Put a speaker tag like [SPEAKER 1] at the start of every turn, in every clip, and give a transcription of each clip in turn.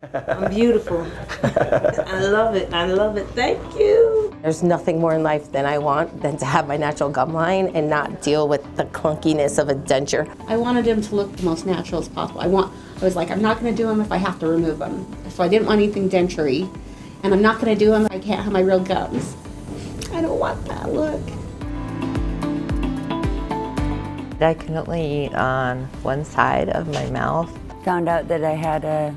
[SPEAKER 1] I'm beautiful. I love it. I love it. Thank you.
[SPEAKER 2] There's nothing more in life than I want than to have my natural gum line and not deal with the clunkiness of a denture.
[SPEAKER 3] I wanted him to look the most natural as possible. I was like, I'm not going to do him if I have to remove him. So I didn't want anything denture-y. And I'm not going to do him if I can't have my real gums. I don't want that look.
[SPEAKER 4] I can only eat on one side of my mouth.
[SPEAKER 5] Found out that I had a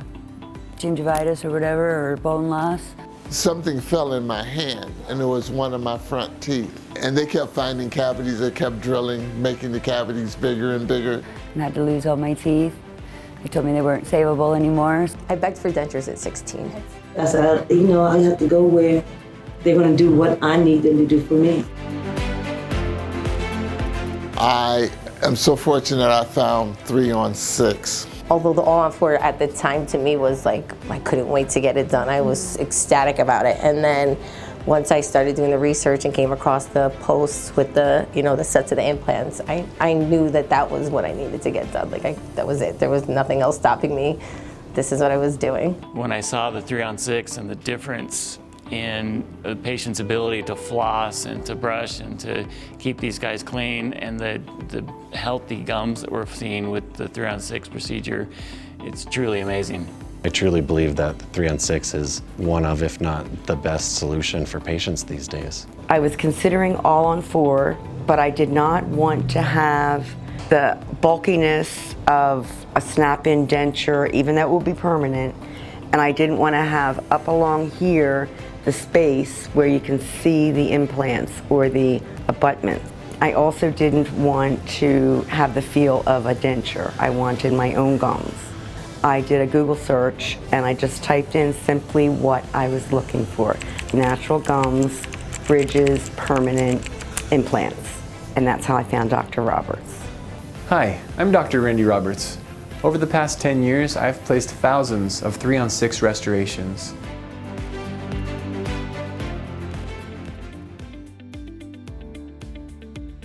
[SPEAKER 5] gingivitis or whatever, or bone loss.
[SPEAKER 6] Something fell in my hand, and it was one of my front teeth. And they kept finding cavities, they kept drilling, making the cavities bigger and bigger.
[SPEAKER 5] And I had to lose all my teeth. They told me they weren't savable anymore.
[SPEAKER 2] I begged for dentures at 16.
[SPEAKER 1] I said, I have to go where they're going to do what I need them to do for me.
[SPEAKER 6] I am so fortunate I found 3-on-6.
[SPEAKER 2] Although the All-on-4 at the time to me was like, I couldn't wait to get it done. I was ecstatic about it. And then once I started doing the research and came across the posts with the, the sets of the implants, I knew that was what I needed to get done. That was it. There was nothing else stopping me. This is what I was doing.
[SPEAKER 7] When I saw the 3-on-6 and the difference in a patient's ability to floss and to brush and to keep these guys clean, and the healthy gums that we're seeing with the 3-on-6 procedure, it's truly amazing.
[SPEAKER 8] I truly believe that the 3-on-6 is one of, if not the best solution for patients these days.
[SPEAKER 9] I was considering All-on-4, but I did not want to have the bulkiness of a snap-in denture, even though it will be permanent, and I didn't want to have up along here the space where you can see the implants or the abutments. I also didn't want to have the feel of a denture. I wanted my own gums. I did a Google search and I just typed in simply what I was looking for. Natural gums, bridges, permanent implants. And that's how I found Dr. Roberts.
[SPEAKER 10] Hi, I'm Dr. Randy Roberts. Over the past 10 years, I've placed thousands of 3-on-6 restorations.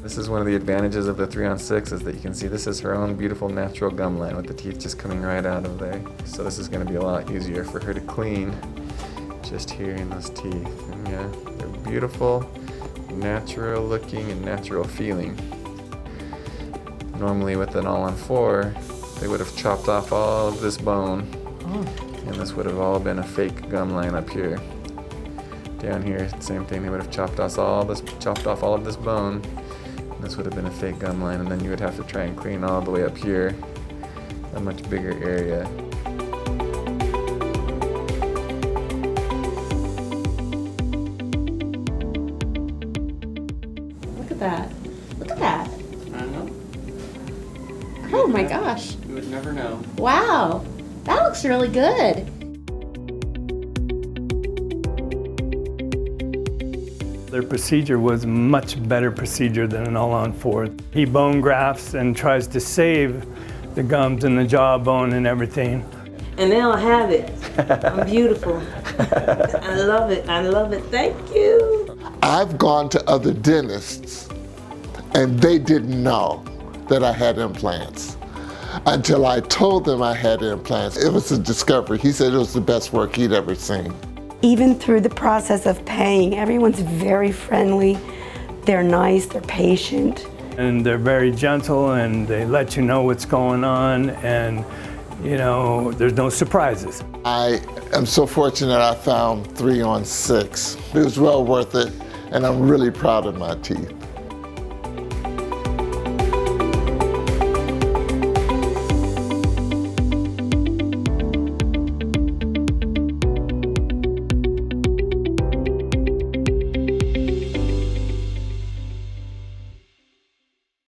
[SPEAKER 10] This is one of the advantages of the 3-on-6 is that you can see this is her own beautiful natural gum line with the teeth just coming right out of there. So this is going to be a lot easier for her to clean just here in those teeth. And yeah, they're beautiful, natural looking and natural feeling. Normally with an All-on-4, they would have chopped off all of this bone, and this would have all been a fake gum line up here. Down here, same thing, they would have chopped off all of this bone. This would have been a fake gum line, and then you would have to try and clean all the way up here, a much bigger area.
[SPEAKER 3] Look at that. Look at that.
[SPEAKER 7] I know.
[SPEAKER 3] Oh my gosh.
[SPEAKER 7] You would never know.
[SPEAKER 3] Wow. That looks really good.
[SPEAKER 11] Their procedure was a much better procedure than an All-on-4. He bone grafts and tries to save the gums and the jawbone and everything.
[SPEAKER 1] And they'll have it. I'm beautiful. I love it. I love it. Thank you.
[SPEAKER 6] I've gone to other dentists, and they didn't know that I had implants until I told them I had implants. It was a discovery. He said it was the best work he'd ever seen.
[SPEAKER 9] Even through the process of paying, everyone's very friendly. They're nice, they're patient.
[SPEAKER 11] And they're very gentle and they let you know what's going on, and there's no surprises.
[SPEAKER 6] I am so fortunate I found 3-on-6. It was well worth it, and I'm really proud of my teeth.